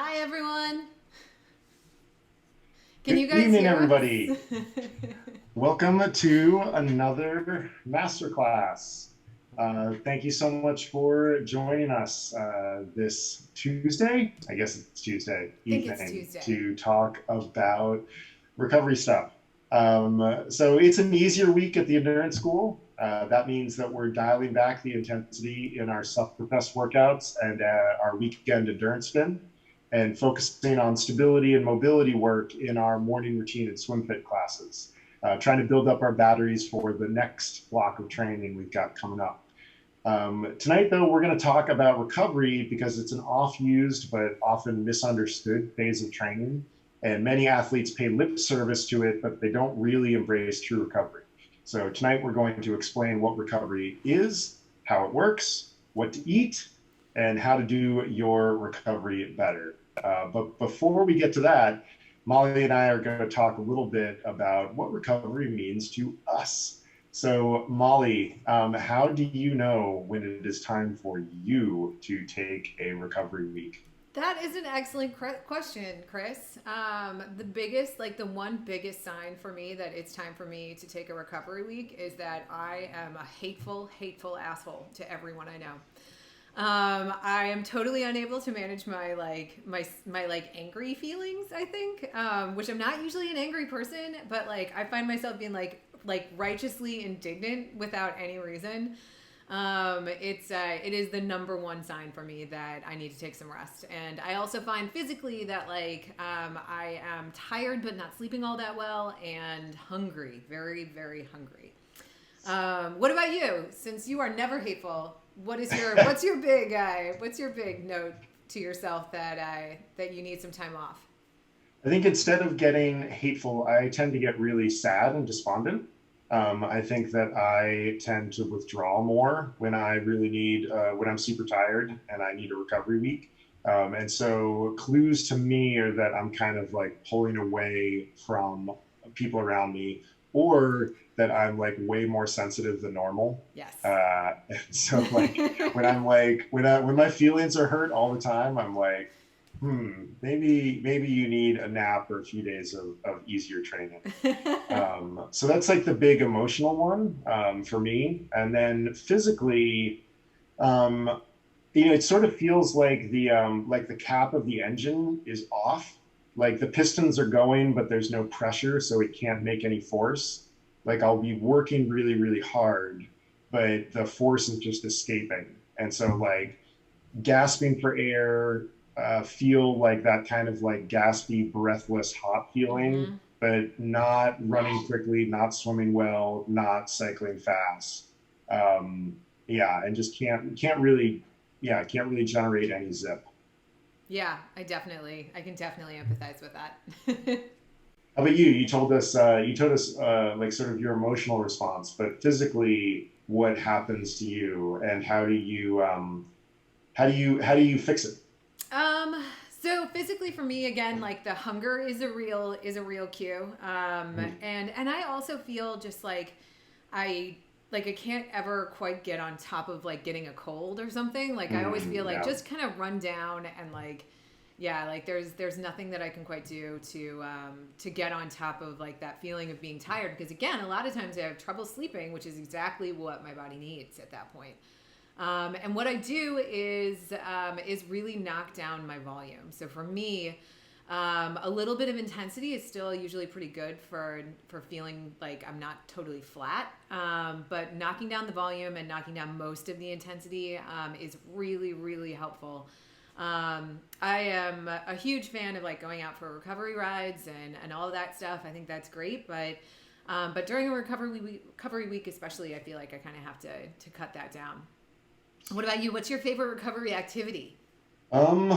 Hi, everyone. Can you Good guys evening, hear us? everybody. Welcome to another masterclass. Thank you so much for joining us this Tuesday. I guess it's Tuesday Think it's evening Tuesday. to talk about recovery stuff. So it's an easier week at the endurance school. That means that we're dialing back the intensity in our self-professed workouts and our weekend endurance spin, and focusing on stability and mobility work in our morning routine and swim fit classes, trying to build up our batteries for the next block of training we've got coming up. Tonight, though, we're going to talk about recovery because it's an oft-used but often misunderstood phase of training. And many athletes pay lip service to it, but they don't really embrace true recovery. So tonight, we're going to explain what recovery is, how it works, what to eat, and how to do your recovery better. But before we get to that, Molly and I are going to talk a little bit about what recovery means to us. So, Molly, how do you know when it is time for you to take a recovery week? That is an excellent question, Chris. The one biggest sign for me that it's time for me to take a recovery week is that I am a hateful, hateful asshole to everyone I know. I am totally unable to manage my angry feelings. I think, which I'm not usually an angry person, but like I find myself being like righteously indignant without any reason. It is the number one sign for me that I need to take some rest, and I also find physically that I am tired but not sleeping all that well and hungry, very very hungry. What about you? Since you are never hateful, what's your big note to yourself that you need some time off? I think instead of getting hateful, I tend to get really sad and despondent. I think that I tend to withdraw more when I really need, when I'm super tired and I need a recovery week. And so clues to me are that I'm kind of like pulling away from people around me, or that I'm like way more sensitive than normal. Yes. And so when my feelings are hurt all the time, I'm like, maybe you need a nap or a few days of easier training. So that's like the big emotional one for me. And then physically, um, it sort of feels like the cap of the engine is off. Like the pistons are going, but there's no pressure, so it can't make any force. Like I'll be working really, really hard, but the force is just escaping. And so like gasping for air, feel like that kind of like gaspy, breathless, hot feeling, Mm-hmm. but not running quickly, not swimming well, not cycling fast. Um, yeah, and just can't really, yeah, can't really generate any zip. Yeah, I can definitely empathize with that. How about you? You told us like sort of your emotional response, but physically, what happens to you, and how do you fix it? Um, so physically for me again, like the hunger is a real cue. And I also feel just I I can't ever quite get on top of like getting a cold or something. Like I always feel like Yeah. just kind of run down and like yeah, like there's nothing that I can quite do to get on top of like that feeling of being tired because again, a lot of times I have trouble sleeping, which is exactly what my body needs at that point. And what I do is really knock down my volume. So for me, a little bit of intensity is still usually pretty good for feeling like I'm not totally flat. But knocking down the volume and knocking down most of the intensity is really really helpful. I am a huge fan of like going out for recovery rides and all of that stuff. I think that's great, but during a recovery week especially, I feel like I kind of have to cut that down. What about you? What's your favorite recovery activity? Um,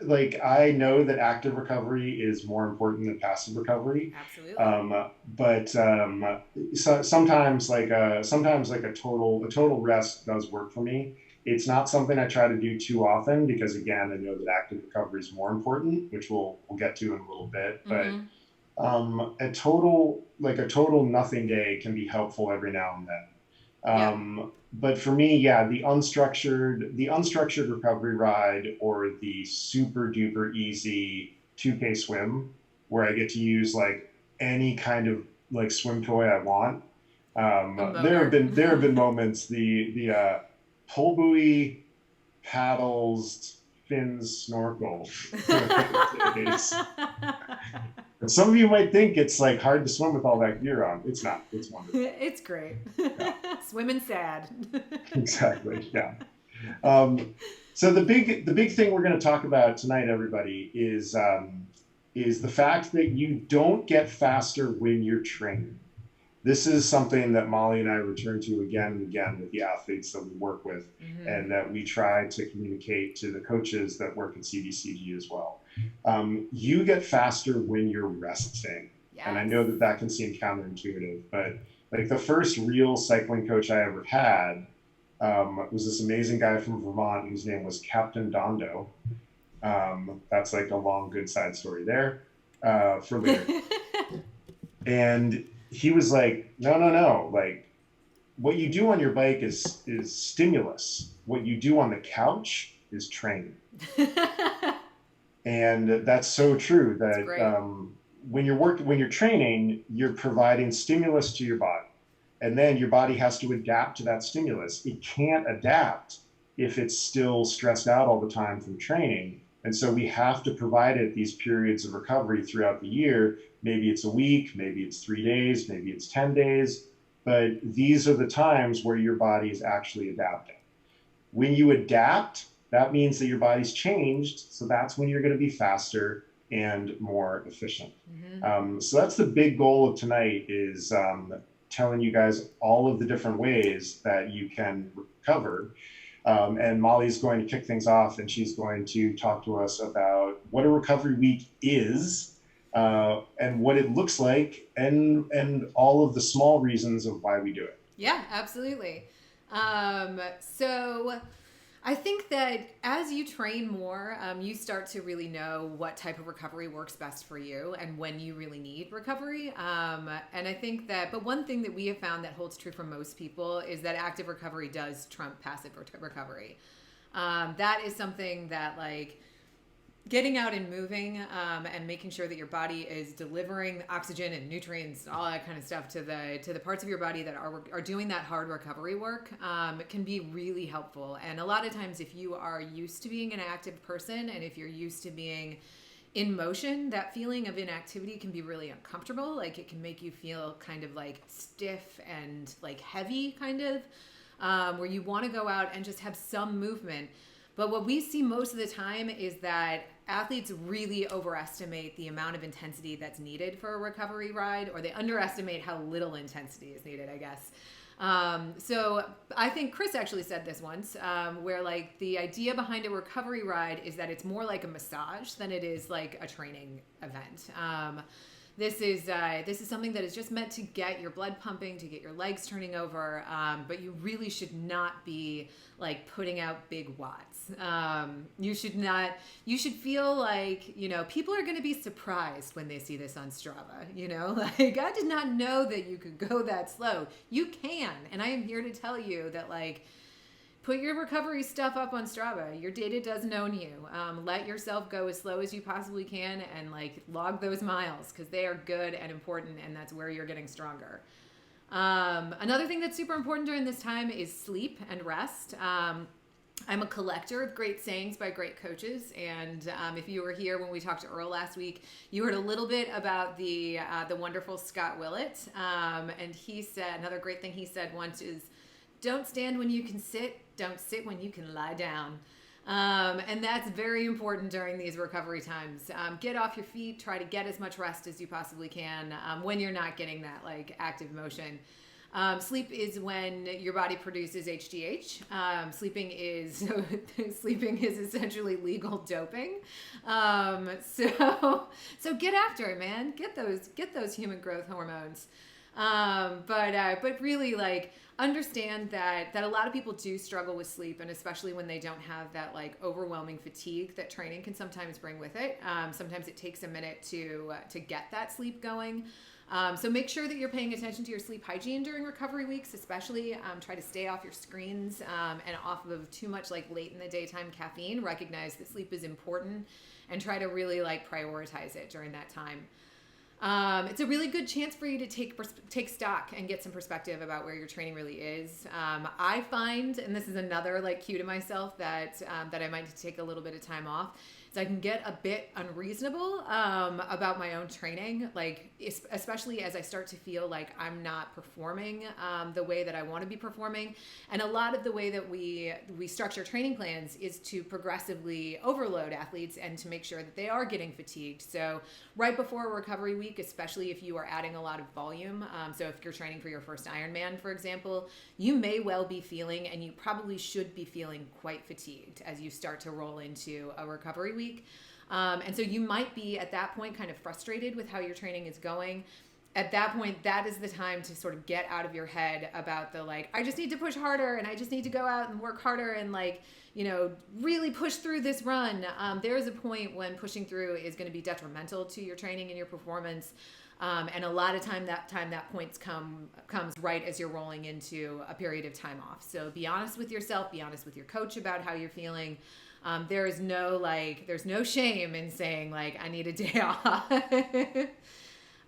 like I know that active recovery is more important than passive recovery. Absolutely. But so sometimes like a total rest does work for me. It's not something I try to do too often because again, I know that active recovery is more important, which we'll get to in a little bit. But Mm-hmm. a total nothing day can be helpful every now and then. Yeah. But for me, yeah, the unstructured recovery ride or the super duper easy 2K swim where I get to use like any kind of like swim toy I want. A There have motor. been moments the pull buoy, paddles, fins, snorkel days. And some of you might think it's like hard to swim with all that gear on. It's not. It's wonderful. It's great. Yeah, Swimming sad. exactly. Yeah. Um, so the big thing we're going to talk about tonight, everybody, is the fact that you don't get faster when you're training. This is something that Molly and I return to again and again with the athletes that we work with, Hmm. and that we try to communicate to the coaches that work at CDCG as well. You get faster when you're resting. And I Yes. know that that can seem counterintuitive, but like the first real cycling coach I ever had was this amazing guy from Vermont whose name was Captain Dondo. That's like a long, good side story there for later. And he was like, no, no, no. Like what you do on your bike is stimulus. What you do on the couch is training. And that's so true It's that great. when you're training, you're providing stimulus to your body, and then your body has to adapt to that stimulus. It can't adapt if it's still stressed out all the time from training. And so we have to provide it these periods of recovery throughout the year. Maybe it's a week, maybe it's 3 days, maybe it's 10 days, but these are the times where your body is actually adapting. When you adapt, that means that your body's changed. So that's when you're going to be faster and more efficient. Hmm. So that's the big goal of tonight is telling you guys all of the different ways that you can recover. And Molly's going to kick things off and she's going to talk to us about what a recovery week is and what it looks like and all of the small reasons of why we do it. Yeah, absolutely. So I think that as you train more, you start to really know what type of recovery works best for you and when you really need recovery. And I think that, but one thing that we have found that holds true for most people is that active recovery does trump passive recovery. That is something that like getting out and moving and making sure that your body is delivering oxygen and nutrients and all that kind of stuff to the parts of your body that are doing that hard recovery work can be really helpful. And a lot of times if you are used to being an active person and if you're used to being in motion, that feeling of inactivity can be really uncomfortable. Like it can make you feel kind of like stiff and like heavy kind of where you want to go out and just have some movement. But what we see most of the time is that athletes really overestimate the amount of intensity that's needed for a recovery ride, or they underestimate how little intensity is needed, I guess. So I think Chris actually said this once, where like the idea behind a recovery ride is that it's more like a massage than it is like a training event. This is something that is just meant to get your blood pumping, to get your legs turning over, but you really should not be like putting out big watts. You should not. You should feel like people are going to be surprised when they see this on Strava. Like I did not know that you could go that slow. You can, and I am here to tell you that like. Put your recovery stuff up on Strava. Your data doesn't own you. Let yourself go as slow as you possibly can and like log those miles because they are good and important, and that's where you're getting stronger. Another thing that's super important during this time is sleep and rest. I'm a collector of great sayings by great coaches, and if you were here when we talked to Earl last week, you heard a little bit about the wonderful Scott Willett, and he said another great thing he said once is, "Don't stand when you can sit. Don't sit when you can lie down." And that's very important during these recovery times. Get off your feet. Try to get as much rest as you possibly can when you're not getting that like active motion. Sleep is when your body produces HGH. Sleeping is essentially legal doping. So get after it, man. Get those human growth hormones. But really, like, understand that a lot of people do struggle with sleep, and especially when they don't have that like overwhelming fatigue that training can sometimes bring with it. Sometimes it takes a minute to get that sleep going. So make sure that you're paying attention to your sleep hygiene during recovery weeks, especially try to stay off your screens and off of too much like late in the daytime caffeine. Recognize that sleep is important and try to really like prioritize it during that time. It's a really good chance for you to take stock and get some perspective about where your training really is. I find, and this is another like cue to myself that I might take a little bit of time off, is I can get a bit unreasonable about my own training, like especially as I start to feel like I'm not performing the way that I want to be performing. And a lot of the way that we structure training plans is to progressively overload athletes and to make sure that they are getting fatigued. So right before a recovery week, especially if you are adding a lot of volume, so if you're training for your first Ironman, for example, you may well be feeling, and you probably should be feeling, quite fatigued as you start to roll into a recovery week. And so you might be at that point kind of frustrated with how your training is going. At that point, that is the time to sort of get out of your head about the like, I just need to push harder and I just need to go out and work harder and like, you know, really push through this run. There is a point when pushing through is going to be detrimental to your training and your performance. And a lot of time that point comes right as you're rolling into a period of time off. So be honest with yourself, be honest with your coach about how you're feeling. There's no shame in saying like, I need a day off.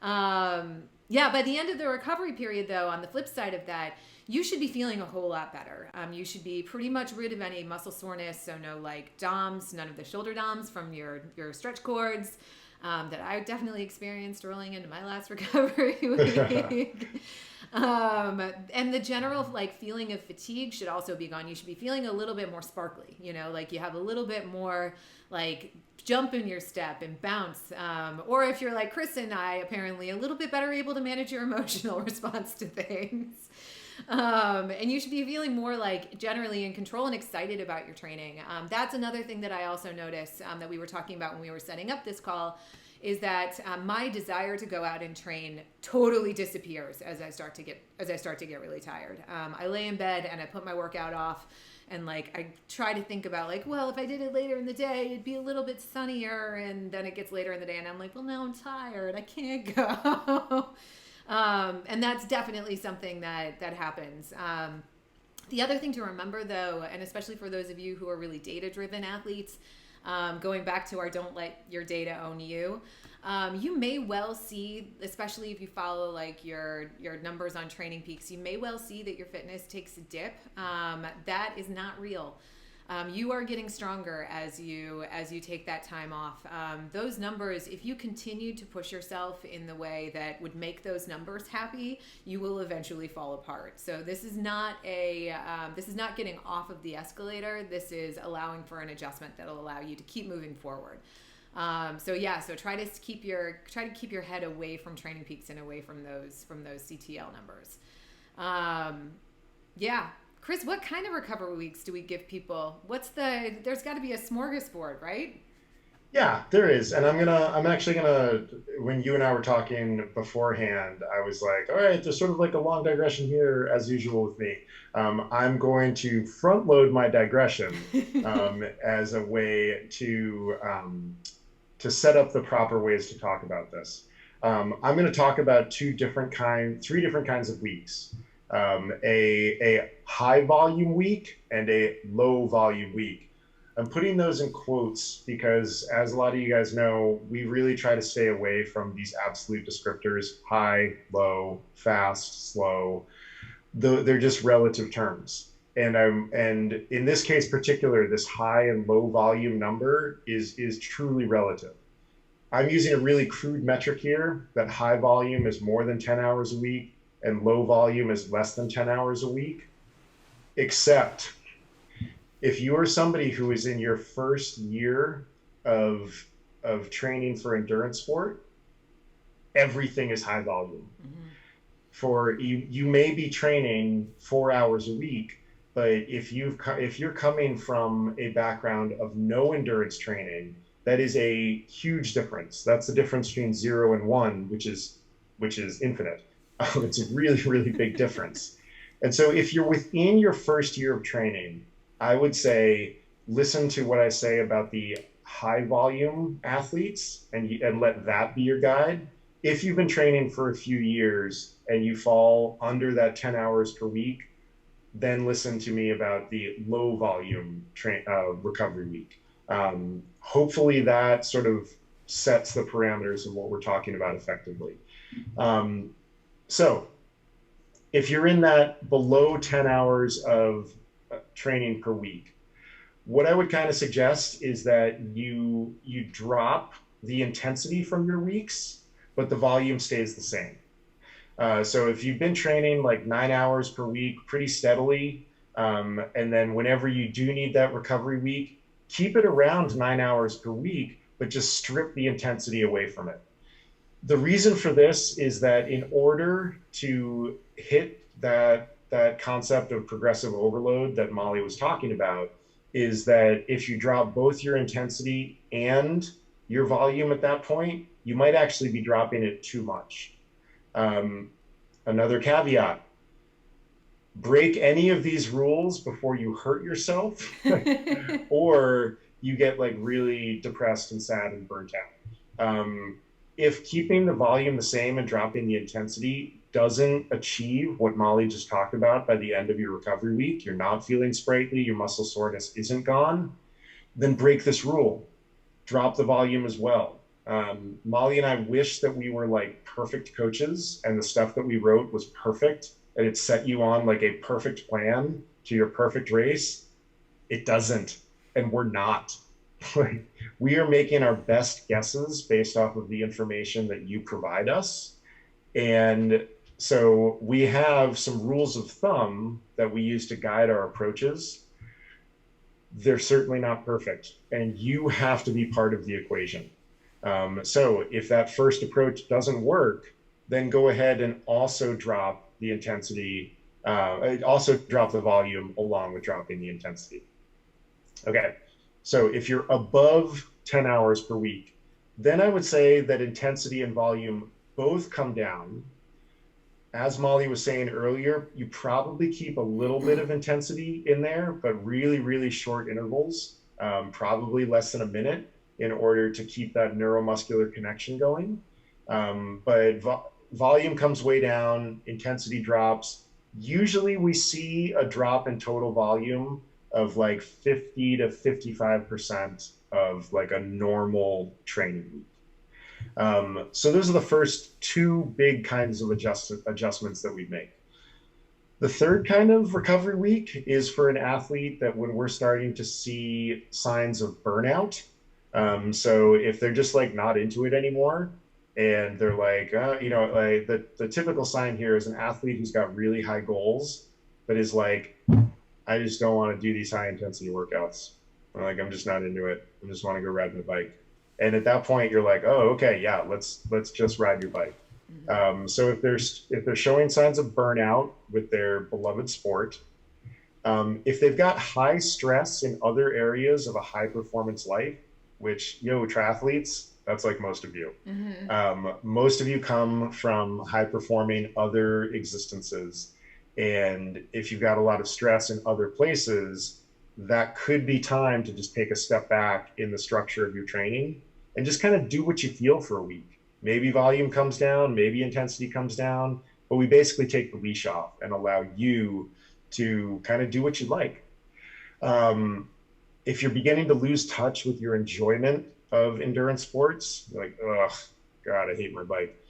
By the end of the recovery period though, on the flip side of that, you should be feeling a whole lot better. You should be pretty much rid of any muscle soreness. So no like DOMs, none of the shoulder DOMs from your stretch cords. That I definitely experienced rolling into my last recovery week. And the general like feeling of fatigue should also be gone. You should be feeling a little bit more sparkly, you know, like you have a little bit more like jump in your step and bounce. Or if you're like Chris and I, apparently a little bit better able to manage your emotional response to things. And you should be feeling more like generally in control and excited about your training. That's another thing that I also noticed that we were talking about when we were setting up this call, is that my desire to go out and train totally disappears as I start to get really tired. I lay in bed and I put my workout off, and like I try to think about like, well, if I did it later in the day, it'd be a little bit sunnier, and then it gets later in the day and I'm like, well, now I'm tired, I can't go. And that's definitely something that happens. The other thing to remember though, and especially for those of you who are really data-driven athletes, going back to our don't let your data own you, you may well see, especially if you follow like your numbers on Training Peaks, you may well see that your fitness takes a dip. That is not real. You are getting stronger as you take that time off. Those numbers, if you continue to push yourself in the way that would make those numbers happy, you will eventually fall apart. So this is not getting off of the escalator. This is allowing for an adjustment that'll allow you to keep moving forward. So try to keep your head away from Training Peaks and away from those CTL numbers. Chris, what kind of recovery weeks do we give people? There's got to be a smorgasbord, right? Yeah, there is. And I'm actually gonna, when you and I were talking beforehand, I was like, all right, there's sort of like a long digression here as usual with me. I'm going to front load my digression as a way to set up the proper ways to talk about this. I'm going to talk about three different kinds of weeks. A high volume week and a low volume week. I'm putting those in quotes because, as a lot of you guys know, we really try to stay away from these absolute descriptors: high, low, fast, slow. They're just relative terms. And in this case particular, this high and low volume number is truly relative. I'm using a really crude metric here that high volume is more than 10 hours a week and low volume is less than 10 hours a week, except if you are somebody who is in your first year of training for endurance sport, everything is high volume. Mm-hmm. For you may be training 4 hours a week, but if you're coming from a background of no endurance training, that is a huge difference. That's the difference between 0 and 1, which is infinite. It's a really, really big difference. And so if you're within your first year of training, I would say listen to what I say about the high volume athletes and let that be your guide. If you've been training for a few years and you fall under that 10 hours per week, then listen to me about the low volume recovery week. Hopefully that sort of sets the parameters of what we're talking about effectively. So if you're in that below 10 hours of training per week, what I would kind of suggest is that you drop the intensity from your weeks, but the volume stays the same. So if you've been training like 9 hours per week pretty steadily, and then whenever you do need that recovery week, keep it around 9 hours per week, but just strip the intensity away from it. The reason for this is that in order to hit that concept of progressive overload that Molly was talking about, is that if you drop both your intensity and your volume at that point, you might actually be dropping it too much. Another caveat, break any of these rules before you hurt yourself or you get like really depressed and sad and burnt out. If keeping the volume the same and dropping the intensity doesn't achieve what Molly just talked about by the end of your recovery week, you're not feeling sprightly, your muscle soreness isn't gone, then break this rule. Drop the volume as well. Molly and I wish that we were like perfect coaches and the stuff that we wrote was perfect and it set you on like a perfect plan to your perfect race. It doesn't, and we're not. We are making our best guesses based off of the information that you provide us. And so we have some rules of thumb that we use to guide our approaches. They're certainly not perfect, and you have to be part of the equation. So if that first approach doesn't work, then go ahead and also drop the intensity, also drop the volume along with dropping the intensity. Okay, so if you're above 10 hours per week, then I would say that intensity and volume both come down. As Molly was saying earlier, you probably keep a little bit of intensity in there, but really, really short intervals, probably less than a minute in order to keep that neuromuscular connection going. But volume comes way down, intensity drops. Usually we see a drop in total volume of like 50 to 55% of like a normal training week. So those are the first two big kinds of adjustments that we make. The third kind of recovery week is for an athlete that when we're starting to see signs of burnout. So if they're just like not into it anymore and they're like, like the typical sign here is an athlete who's got really high goals, but is like, I just don't want to do these high intensity workouts. Like, I'm just not into it. I just want to go ride my bike. And at that point you're like, oh, okay, yeah, let's just ride your bike. So if they're showing signs of burnout with their beloved sport, if they've got high stress in other areas of a high performance life, which, triathletes, that's like most of you. Most of you come from high performing other existences. And if you've got a lot of stress in other places, that could be time to just take a step back in the structure of your training and just kind of do what you feel for a week. Maybe volume comes down, maybe intensity comes down, but we basically take the leash off and allow you to kind of do what you like. If you're beginning to lose touch with your enjoyment of endurance sports, you're like, oh, God, I hate my bike.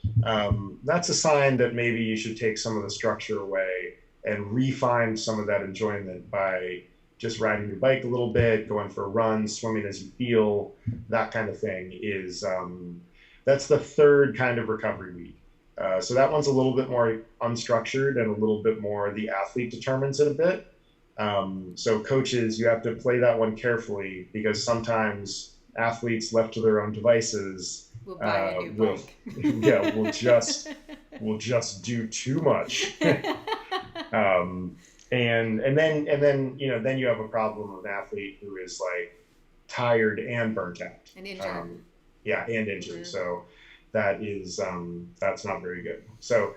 That's a sign that maybe you should take some of the structure away and refine some of that enjoyment by just riding your bike a little bit, going for a run, swimming as you feel, that kind of thing is, that's the third kind of recovery week. So that one's a little bit more unstructured and a little bit more the athlete determines it a bit. So coaches, you have to play that one carefully because sometimes athletes left to their own devices will buy a new bike. Yeah, will just do too much. And then then you have a problem with an athlete who is like tired and burnt out and injured. And injured. So that is that's not very good. So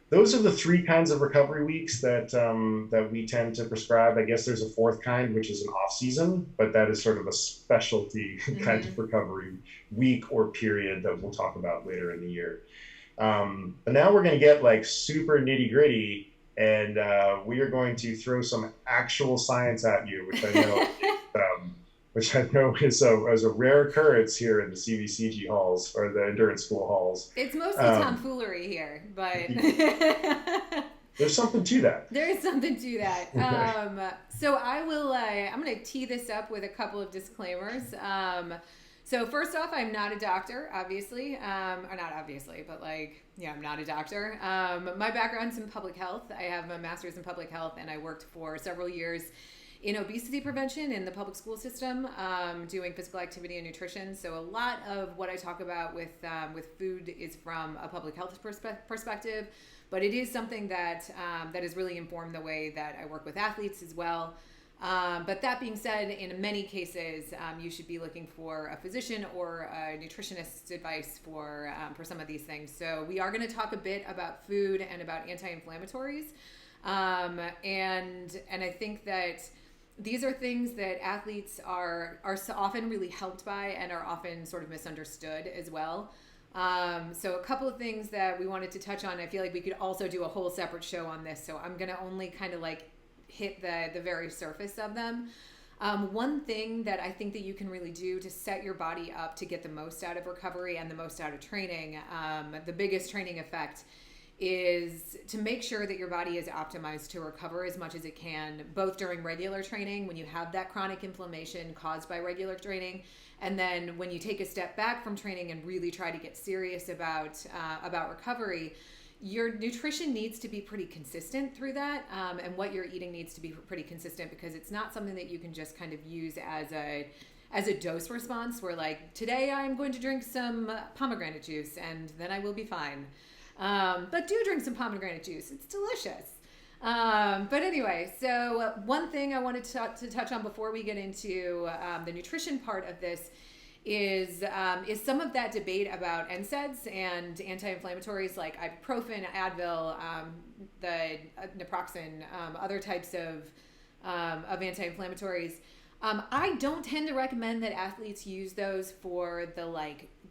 those are the three kinds of recovery weeks that we tend to prescribe. I guess there's a fourth kind, which is an off season, but that is sort of a specialty kind Mm-hmm. of recovery week or period that we'll talk about later in the year. But now we're going to get like super nitty gritty, and we are going to throw some actual science at you, which I know is a rare occurrence here in the CVCG halls or the endurance school halls. It's mostly Um, tomfoolery here, but there's something to that. there is something to that. So I will. I'm going to tee this up with a couple of disclaimers. So first off, I'm not a doctor, obviously, or not obviously, but like, yeah, I'm not a doctor. My background's in public health. I have a master's in public health, and I worked for several years in obesity prevention in the public school system, doing physical activity and nutrition. So a lot of what I talk about with food is from a public health perspective, but it is something that that has really informed the way that I work with athletes as well. But that being said, in many cases, you should be looking for a physician or a nutritionist's advice for some of these things. So we are going to talk a bit about food and about anti-inflammatories, and I think that these are things that athletes are so often really helped by and are often sort of misunderstood as well. So a couple of things that we wanted to touch on. I feel like we could also do a whole separate show on this. So I'm going to only kind of like hit the very surface of them. One thing that I think that you can really do to set your body up to get the most out of recovery and the most out of training, the biggest training effect is to make sure that your body is optimized to recover as much as it can, both during regular training when you have that chronic inflammation caused by regular training, and then when you take a step back from training and really try to get serious about recovery. Your nutrition needs to be pretty consistent through that, and what you're eating needs to be pretty consistent, because it's not something that you can just kind of use as a dose response where like, today I'm going to drink some pomegranate juice and then I will be fine. But do drink some pomegranate juice. It's delicious. But anyway, so one thing I wanted to touch on before we get into the nutrition part of this is some of that debate about NSAIDs and anti-inflammatories like ibuprofen, Advil, the naproxen, other types of anti-inflammatories. I don't tend to recommend that athletes use those for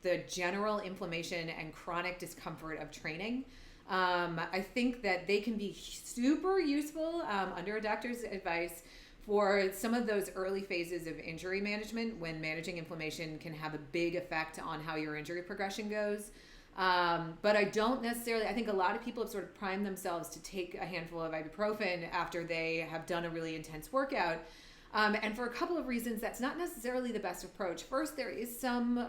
the general inflammation and chronic discomfort of training. I think that they can be super useful under a doctor's advice for some of those early phases of injury management, when managing inflammation can have a big effect on how your injury progression goes. But I don't necessarily, I think a lot of people have sort of primed themselves to take a handful of ibuprofen after they have done a really intense workout. And for a couple of reasons, that's not necessarily the best approach. First, there is some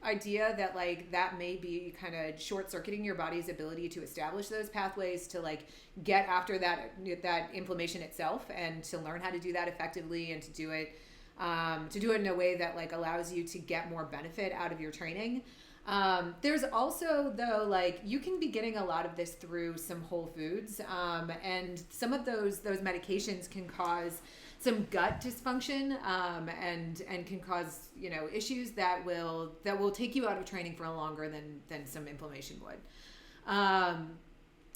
idea that like that may be kind of short-circuiting your body's ability to establish those pathways to like get after that inflammation itself, and to learn how to do that effectively, and to do it in a way that like allows you to get more benefit out of your training. There's also, though, like you can be getting a lot of this through some whole foods, and some of those medications can cause some gut dysfunction, and can cause issues that will take you out of training for longer than some inflammation would.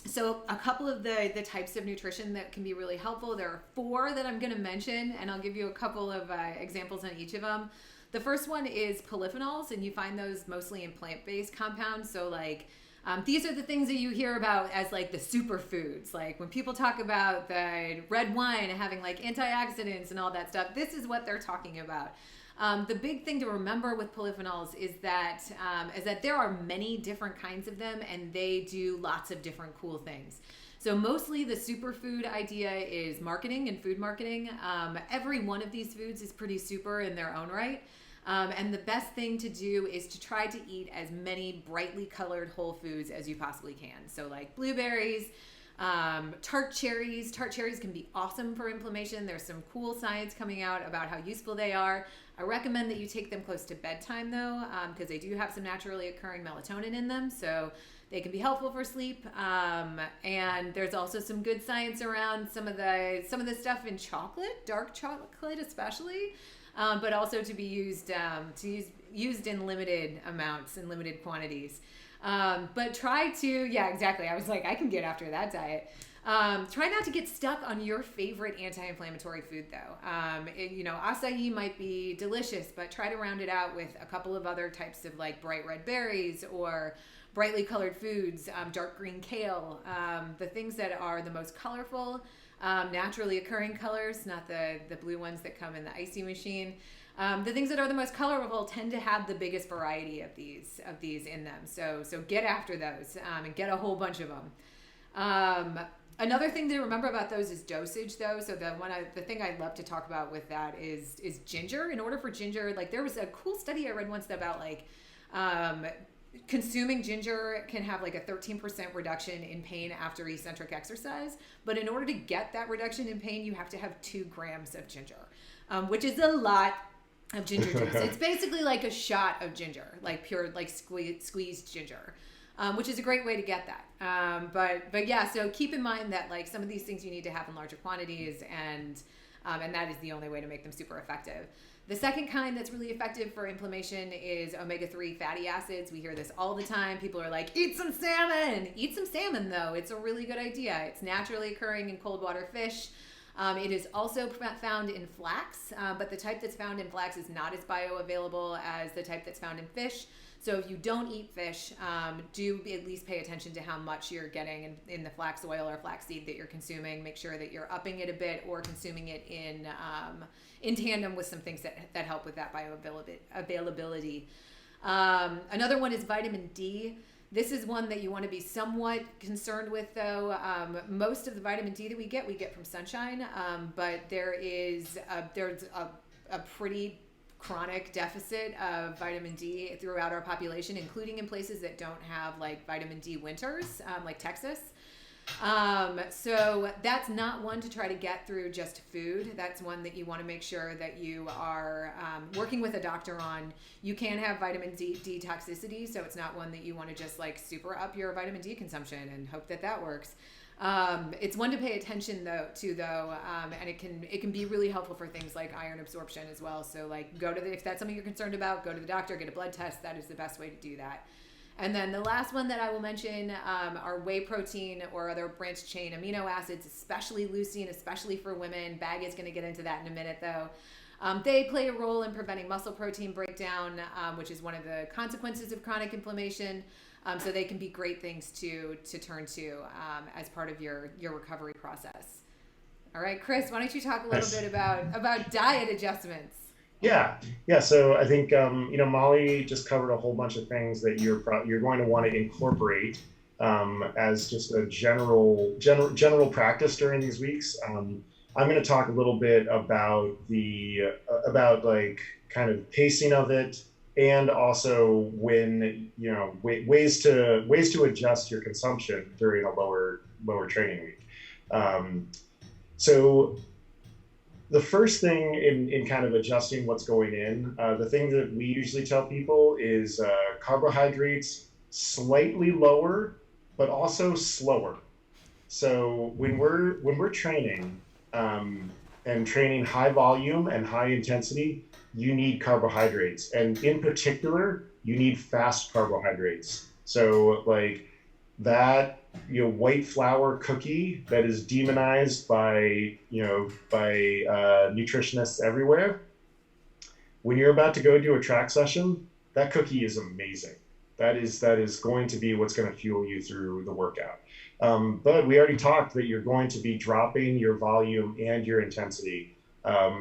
So a couple of the types of nutrition that can be really helpful. There are 4 that I'm going to mention, and I'll give you a couple of examples on each of them. The first one is polyphenols, and you find those mostly in plant-based compounds. So like these are the things that you hear about as like the superfoods. Like when people talk about the red wine having like antioxidants and all that stuff, this is what they're talking about. The big thing to remember with polyphenols is that there are many different kinds of them, and they do lots of different cool things. So mostly the superfood idea is marketing and food marketing. Every one of these foods is pretty super in their own right. And the best thing to do is to try to eat as many brightly colored whole foods as you possibly can. So like blueberries, tart cherries. Tart cherries can be awesome for inflammation. There's some cool science coming out about how useful they are. I recommend that you take them close to bedtime though, because they do have some naturally occurring melatonin in them. So they can be helpful for sleep. And there's also some good science around some of the stuff in chocolate, dark chocolate especially. But also to be used in limited amounts and limited quantities. But try to, yeah, exactly. I was like, I can get after that diet. Try not to get stuck on your favorite anti-inflammatory food though. Acai might be delicious, but try to round it out with a couple of other types of like bright red berries or brightly colored foods, dark green kale, the things that are the most colorful, naturally occurring colors, not the blue ones that come in the icy machine. The things that are the most colorful tend to have the biggest variety of these in them. So get after those and get a whole bunch of them. Another thing to remember about those is dosage, though. So the thing I'd love to talk about with that is ginger. In order for ginger, like there was a cool study I read once about like consuming ginger can have like a 13% reduction in pain after eccentric exercise. But in order to get that reduction in pain, you have to have 2 grams of ginger, which is a lot of ginger juice. It's basically like a shot of ginger, like pure, like squeezed ginger. Which is a great way to get that. But yeah, so keep in mind that like some of these things you need to have in larger quantities, and that is the only way to make them super effective. The second kind that's really effective for inflammation is omega-3 fatty acids. We hear this all the time. People are like, eat some salmon. Eat some salmon, though. It's a really good idea. It's naturally occurring in cold water fish. It is also found in flax, but the type that's found in flax is not as bioavailable as the type that's found in fish. So if you don't eat fish, do at least pay attention to how much you're getting in the flax oil or flaxseed that you're consuming. Make sure that you're upping it a bit or consuming it in tandem with some things that help with that bioavailability. Another one is vitamin D. This is one that you want to be somewhat concerned with, though. Most of the vitamin D that we get from sunshine, but there's a pretty chronic deficit of vitamin D throughout our population, including in places that don't have like vitamin D winters, like Texas. So that's not one to try to get through just food. That's one that you want to make sure that you are working with a doctor on. You can have vitamin D toxicity, so it's not one that you want to just like super up your vitamin D consumption and hope that works. It's one to pay attention though, and it can be really helpful for things like iron absorption as well. So like if that's something you're concerned about, go to the doctor, get a blood test. That is the best way to do that. And then the last one that I will mention are whey protein or other branched chain amino acids, especially leucine, especially for women. Bag is going to get into that in a minute though. They play a role in preventing muscle protein breakdown, which is one of the consequences of chronic inflammation. So they can be great things to turn to as part of your recovery process. All right, Chris, why don't you talk a little bit about diet adjustments? Yeah. So I think Molly just covered a whole bunch of things that you're going to want to incorporate as just a general practice during these weeks. I'm going to talk a little bit about like kind of pacing of it, and also when ways to adjust your consumption during a lower training week. So the first thing in kind of adjusting what's going in, the thing that we usually tell people is carbohydrates slightly lower, but also slower. So when we're training and training high volume and high intensity, you need carbohydrates, and in particular, you need fast carbohydrates. So like that, white flour cookie that is demonized by nutritionists everywhere. When you're about to go do a track session, that cookie is amazing. That is going to be what's going to fuel you through the workout. But we already talked that you're going to be dropping your volume and your intensity.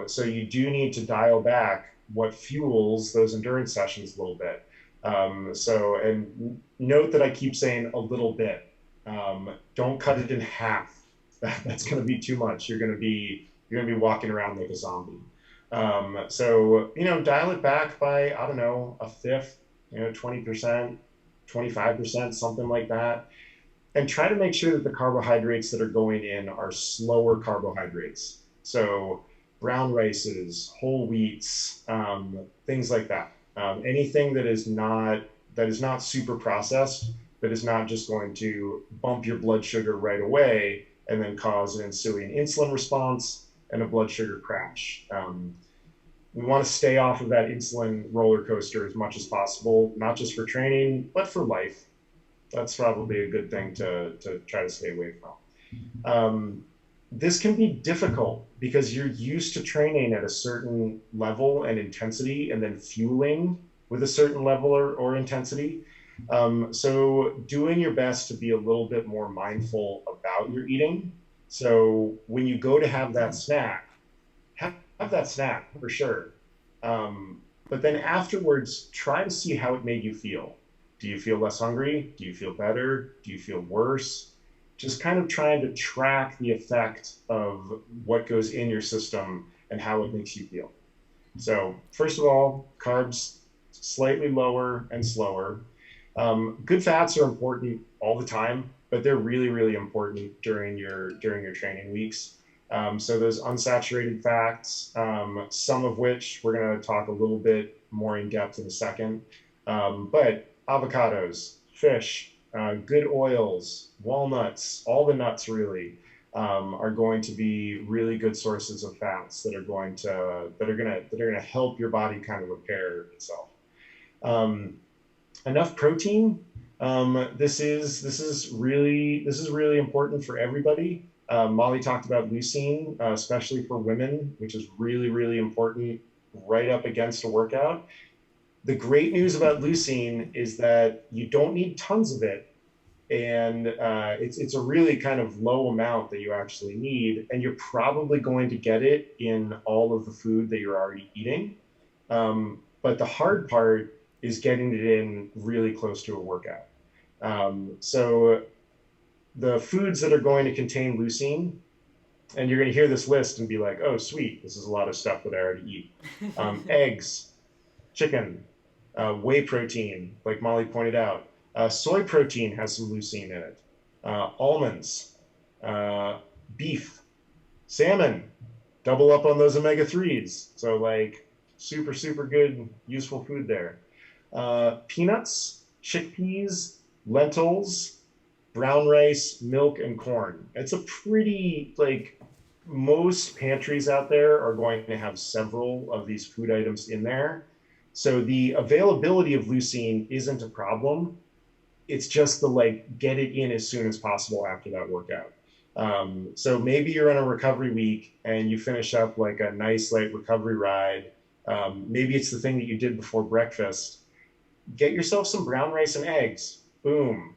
So you do need to dial back what fuels those endurance sessions a little bit. And note that I keep saying a little bit. Don't cut it in half. That's going to be too much. You're going to be walking around like a zombie. So dial it back by, I don't know, a fifth, 20%, 25%, something like that. And try to make sure that the carbohydrates that are going in are slower carbohydrates. So brown rices, whole wheats, things like that. Anything that is not super processed, that is not just going to bump your blood sugar right away and then cause an ensuing insulin response and a blood sugar crash. We want to stay off of that insulin roller coaster as much as possible, not just for training, but for life. That's probably a good thing to try to stay away from. This can be difficult because you're used to training at a certain level and intensity and then fueling with a certain level or intensity. So doing your best to be a little bit more mindful about your eating. So when you go to have that snack, have that snack for sure. But then afterwards, try to see how it made you feel. Do you feel less hungry? Do you feel better? Do you feel worse? Just kind of trying to track the effect of what goes in your system and how it makes you feel. So, first of all, carbs slightly lower and slower. Good fats are important all the time, but they're really, really important during your training weeks. So those unsaturated fats, some of which we're going to talk a little bit more in depth in a second, but avocados, fish, good oils, walnuts, all the nuts really are going to be really good sources of fats that are going to help your body kind of repair itself. Um, Enough protein. This is really important for everybody. Molly talked about leucine, especially for women, which is really, really important right up against a workout. The great news about leucine is that you don't need tons of it, and it's a really kind of low amount that you actually need, and you're probably going to get it in all of the food that you're already eating. But the hard part is getting it in really close to a workout. So the foods that are going to contain leucine, and you're going to hear this list and be like, oh, sweet, this is a lot of stuff that I already eat. Eggs, chicken, whey protein, like Molly pointed out. Soy protein has some leucine in it. Almonds, uh, beef, salmon, double up on those omega-3s. So like super, super good, useful food there. Peanuts, chickpeas, lentils, brown rice, milk, and corn. It's a pretty, like, most pantries out there are going to have several of these food items in there. So the availability of leucine isn't a problem. It's just the like get it in as soon as possible after that workout. So maybe you're on a recovery week and you finish up like a nice light recovery ride. Maybe it's the thing that you did before breakfast. Get yourself some brown rice and eggs. Boom,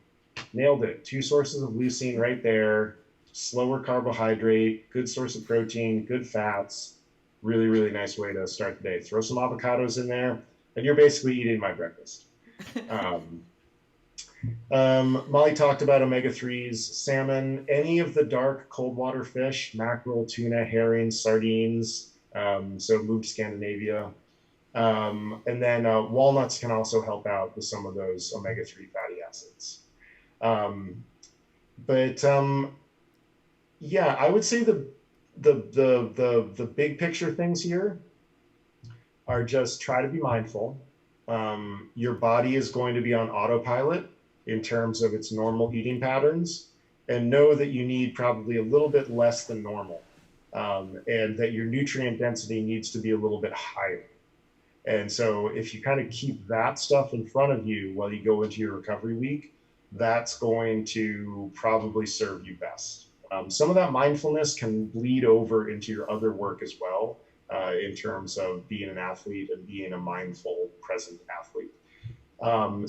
nailed it. Two sources of leucine right there. Slower carbohydrate, good source of protein, good fats. Really, really nice way to start the day. Throw some avocados in there, and you're basically eating my breakfast. Um, Molly talked about omega-3s, salmon, any of the dark cold water fish, mackerel, tuna, herring, sardines. So move to Scandinavia. And then walnuts can also help out with some of those omega-3 fatty acids. Um, but yeah, I would say the big picture things here are just try to be mindful. Your body is going to be on autopilot in terms of its normal eating patterns, and know that you need probably a little bit less than normal, and that your nutrient density needs to be a little bit higher. And so if you kind of keep that stuff in front of you while you go into your recovery week, that's going to probably serve you best. Some of that mindfulness can bleed over into your other work as well, in terms of being an athlete and being a mindful, present athlete.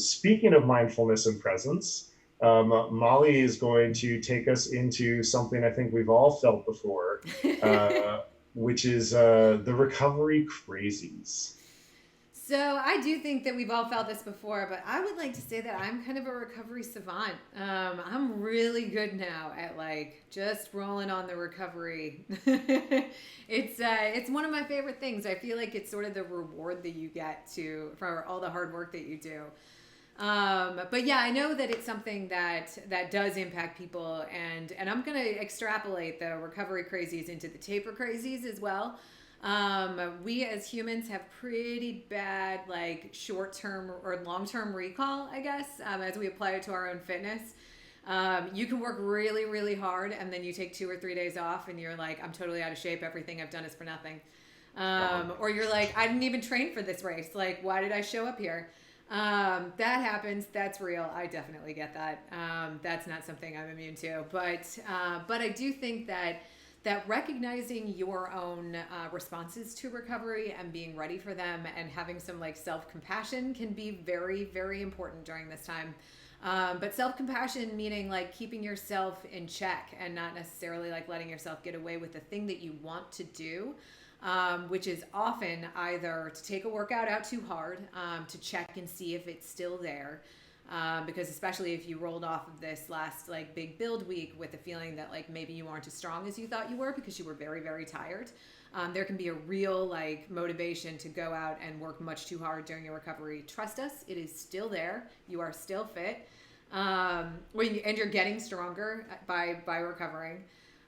Speaking of mindfulness and presence, Molly is going to take us into something I think we've all felt before, which is the recovery crazies. So I do think that we've all felt this before, but I would like to say that I'm kind of a recovery savant. I'm really good now at like just rolling on the recovery. It's one of my favorite things. I feel like it's sort of the reward that you get to for all the hard work that you do. But yeah, I know that it's something that does impact people, and I'm gonna extrapolate the recovery crazies into the taper crazies as well. We as humans have pretty bad like short-term or long-term recall, I guess, as we apply it to our own fitness. You can work really, really hard and then you take 2 or 3 days off and you're like, I'm totally out of shape. Everything I've done is for nothing. Or you're like, I didn't even train for this race. Like, why did I show up here? That happens. That's real. I definitely get that. That's not something I'm immune to. But I do think that recognizing your own responses to recovery and being ready for them and having some like self-compassion can be very, very important during this time. But self-compassion meaning like keeping yourself in check and not necessarily like letting yourself get away with the thing that you want to do, which is often either to take a workout out too hard, to check and see if it's still there. Because especially if you rolled off of this last like big build week with the feeling that like maybe you aren't as strong as you thought you were because you were very, very tired, there can be a real like motivation to go out and work much too hard during your recovery. Trust us, it is still there. You are still fit, and you're getting stronger by recovering.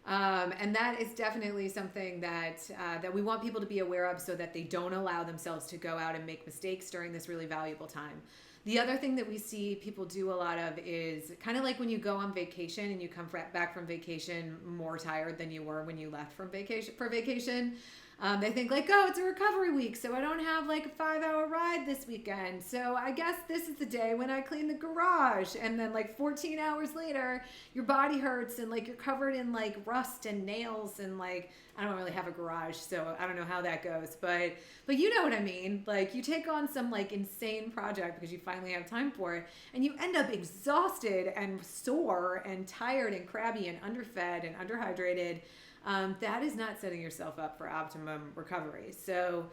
And that is definitely something that we want people to be aware of so that they don't allow themselves to go out and make mistakes during this really valuable time. The other thing that we see people do a lot of is kind of like when you go on vacation and you come back from vacation more tired than you were when you left from vacation. They think like, oh, it's a recovery week, so I don't have like a 5-hour ride this weekend. So I guess this is the day when I clean the garage. And then like 14 hours later, your body hurts and like you're covered in like rust and nails and like, I don't really have a garage, so I don't know how that goes. But you know what I mean? Like you take on some like insane project because you finally have time for it and you end up exhausted and sore and tired and crabby and underfed and underhydrated. That is not setting yourself up for optimum recovery. So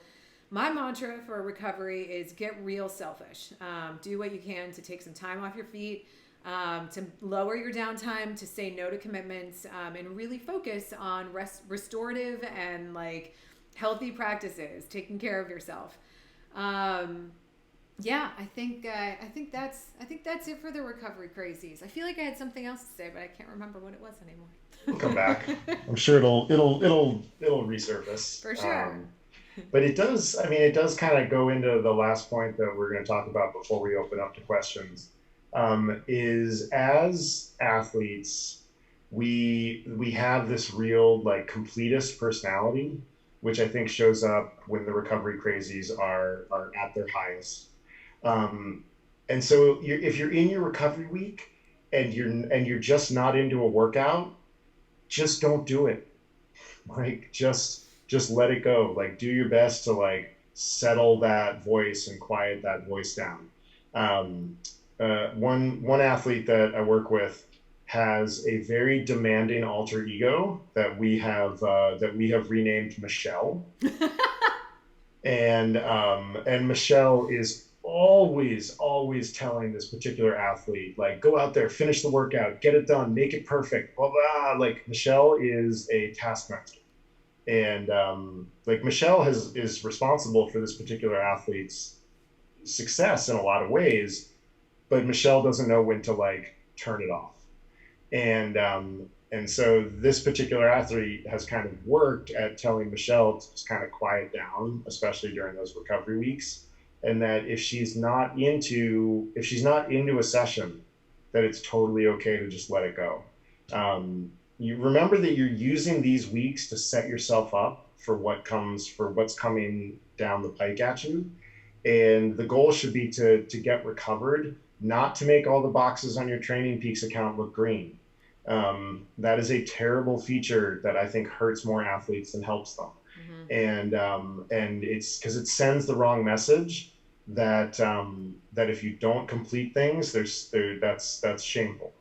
my mantra for recovery is get real selfish. Do what you can to take some time off your feet, to lower your downtime, to say no to commitments, and really focus on restorative and like healthy practices, taking care of yourself. Yeah, I think that's it for the recovery crazies. I feel like I had something else to say, but I can't remember what it was anymore. We'll come back. I'm sure it'll resurface. For sure. But it does, I mean, it does kind of go into the last point that we're going to talk about before we open up to questions, is as athletes, we have this real like completist personality, which I think shows up when the recovery crazies are at their highest. And so if you're in your recovery week and you're just not into a workout, just don't do it. Like just let it go. Like do your best to like settle that voice and quiet that voice down. One athlete that I work with has a very demanding alter ego that we have renamed Michelle. And Michelle is always telling this particular athlete, like, go out there, finish the workout, get it done, make it perfect, blah blah. Like Michelle is a taskmaster, and like Michelle is responsible for this particular athlete's success in a lot of ways, but Michelle doesn't know when to like turn it off, and so this particular athlete has kind of worked at telling Michelle to just kind of quiet down, especially during those recovery weeks. And that if she's not into a session, that it's totally okay to just let it go. You remember that you're using these weeks to set yourself up for what's coming down the pike at you. And the goal should be to get recovered, not to make all the boxes on your Training Peaks account look green. That is a terrible feature that I think hurts more athletes than helps them. Mm-hmm. And it's because it sends the wrong message that if you don't complete things, that's shameful.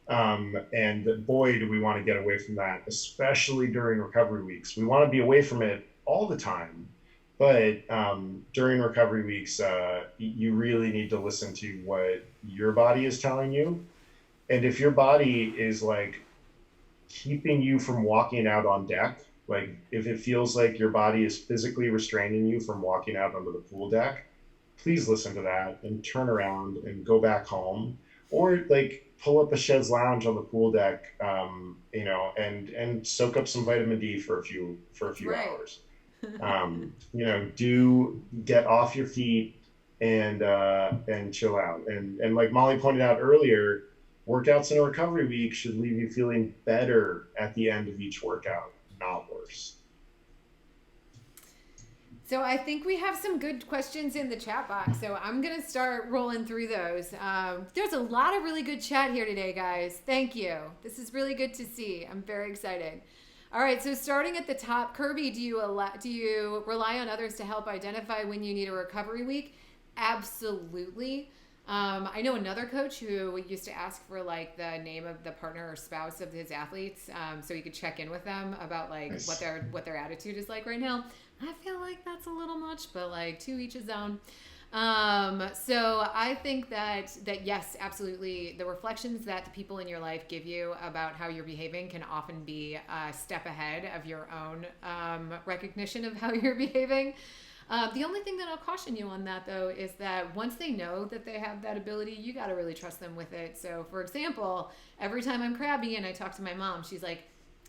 And boy, do we want to get away from that, especially during recovery weeks. We want to be away from it all the time, but during recovery weeks, you really need to listen to what your body is telling you. And if your body is like keeping you from walking out on deck, like if it feels like your body is physically restraining you from walking out onto the pool deck, please listen to that and turn around and go back home, or like pull up a chaise lounge on the pool deck, and soak up some vitamin D for a few right. hours. Do get off your feet and chill out. And like Molly pointed out earlier, workouts in a recovery week should leave you feeling better at the end of each workout, not worse. So I think we have some good questions in the chat box. So I'm going to start rolling through those. There's a lot of really good chat here today, guys. Thank you. This is really good to see. I'm very excited. All right, so starting at the top, Kirby, do you rely on others to help identify when you need a recovery week? Absolutely. I know another coach who used to ask for like the name of the partner or spouse of his athletes, so he could check in with them about like Nice. what their attitude is like right now. I feel like that's a little much, but like to each his own. So I think that yes, absolutely, the reflections that the people in your life give you about how you're behaving can often be a step ahead of your own recognition of how you're behaving. The only thing that I'll caution you on that, though, is that once they know that they have that ability, you got to really trust them with it. So, for example, every time I'm crabby and I talk to my mom, she's like,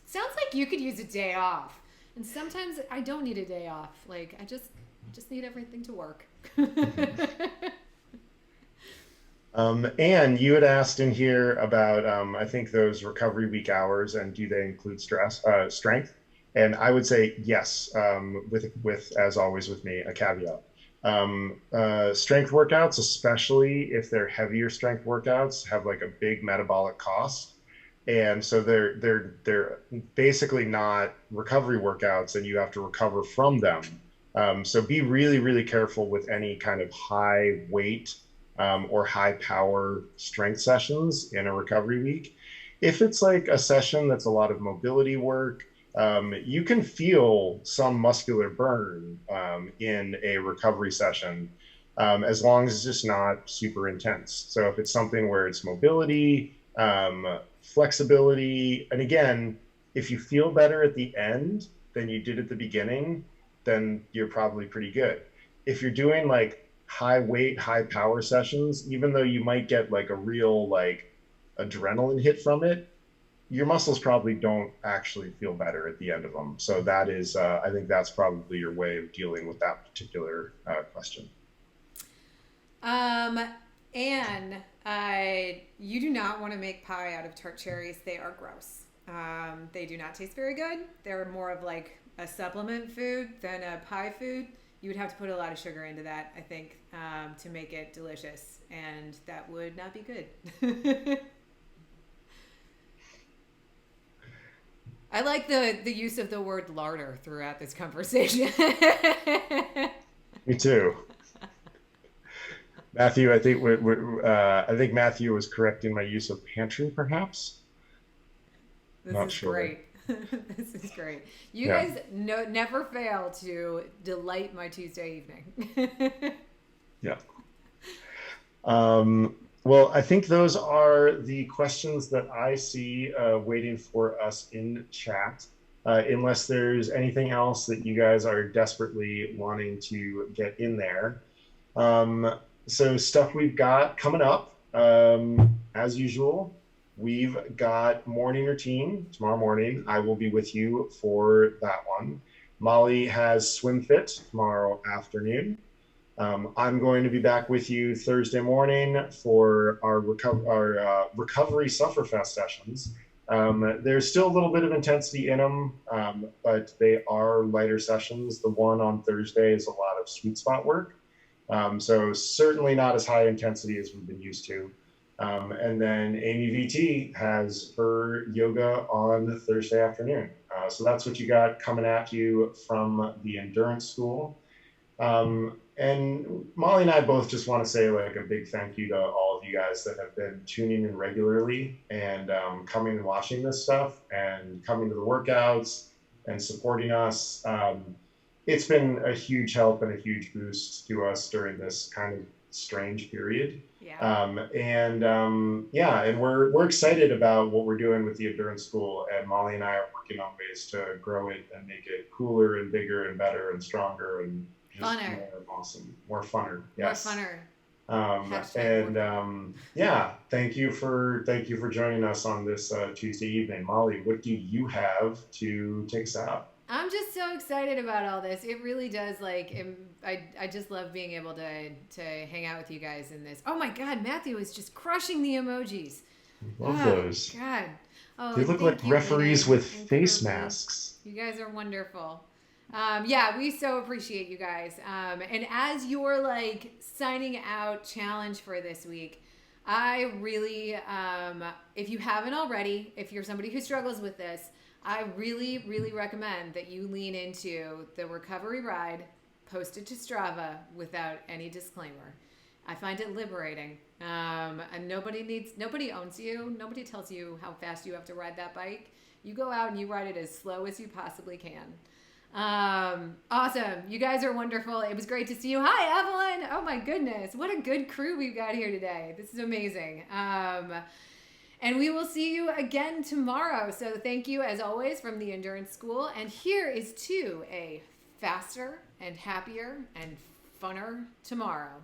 sounds like you could use a day off. And sometimes I don't need a day off. Like, I just need everything to work. And you had asked in here about, I think those recovery week hours, and do they include strength? And I would say yes, with as always with me, a caveat. Strength workouts, especially if they're heavier strength workouts, have like a big metabolic cost, and so they're basically not recovery workouts, and you have to recover from them. So be really, really careful with any kind of high weight or high power strength sessions in a recovery week. If it's like a session that's a lot of mobility work, you can feel some muscular burn in a recovery session, as long as it's just not super intense. So if it's something where it's mobility, flexibility, and again, if you feel better at the end than you did at the beginning, then you're probably pretty good. If you're doing like high weight, high power sessions, even though you might get like a real like adrenaline hit from it, your muscles probably don't actually feel better at the end of them. So that is, I think that's probably your way of dealing with that particular question. And you do not want to make pie out of tart cherries. They are gross. They do not taste very good. They're more of like a supplement food than a pie food. You would have to put a lot of sugar into that, I think, to make it delicious, and that would not be good. I like the use of the word larder throughout this conversation. Me too. Matthew, I think I think Matthew was correct in my use of pantry, perhaps. This Not is sure. great. This is great. You Yeah. guys never fail to delight my Tuesday evening. Yeah. Well, I think those are the questions that I see waiting for us in chat. Unless there's anything else that you guys are desperately wanting to get in there. So stuff we've got coming up, as usual, we've got morning routine tomorrow morning. I will be with you for that one. Molly has swim fit tomorrow afternoon. I'm going to be back with you Thursday morning for our recovery Sufferfest sessions. There's still a little bit of intensity in them, but they are lighter sessions. The one on Thursday is a lot of sweet spot work. So certainly not as high intensity as we've been used to. And then Amy VT has her yoga on Thursday afternoon. So that's what you got coming at you from the endurance school. And Molly and I both just want to say like a big thank you to all of you guys that have been tuning in regularly and coming and watching this stuff and coming to the workouts and supporting us. It's been a huge help and a huge boost to us during this kind of strange period. Yeah. And we're excited about what we're doing with the endurance school, and Molly and I are working on ways to grow it and make it cooler and bigger and better and stronger and just Funner. more awesome, more funner. Yes. More funner. Thank you for joining us on this Tuesday evening. Molly, what do you have to take us out? I'm just so excited about all this. It really does, I just love being able to hang out with you guys in this. Oh my God, Matthew is just crushing the emojis. Love those. God. Oh, They look like referees with face masks. You guys are wonderful. Yeah, we so appreciate you guys. And as your like signing out challenge for this week, I really, if you haven't already, if you're somebody who struggles with this, I really, really recommend that you lean into the recovery ride posted to Strava without any disclaimer. I find it liberating. And nobody owns you. Nobody tells you how fast you have to ride that bike. You go out and you ride it as slow as you possibly can. Awesome. You guys are wonderful. It was great to see you. Hi, Evelyn. Oh my goodness. What a good crew we've got here today. This is amazing. And we will see you again tomorrow. So thank you as always from the Endurance School. And here is to a faster and happier and funner tomorrow.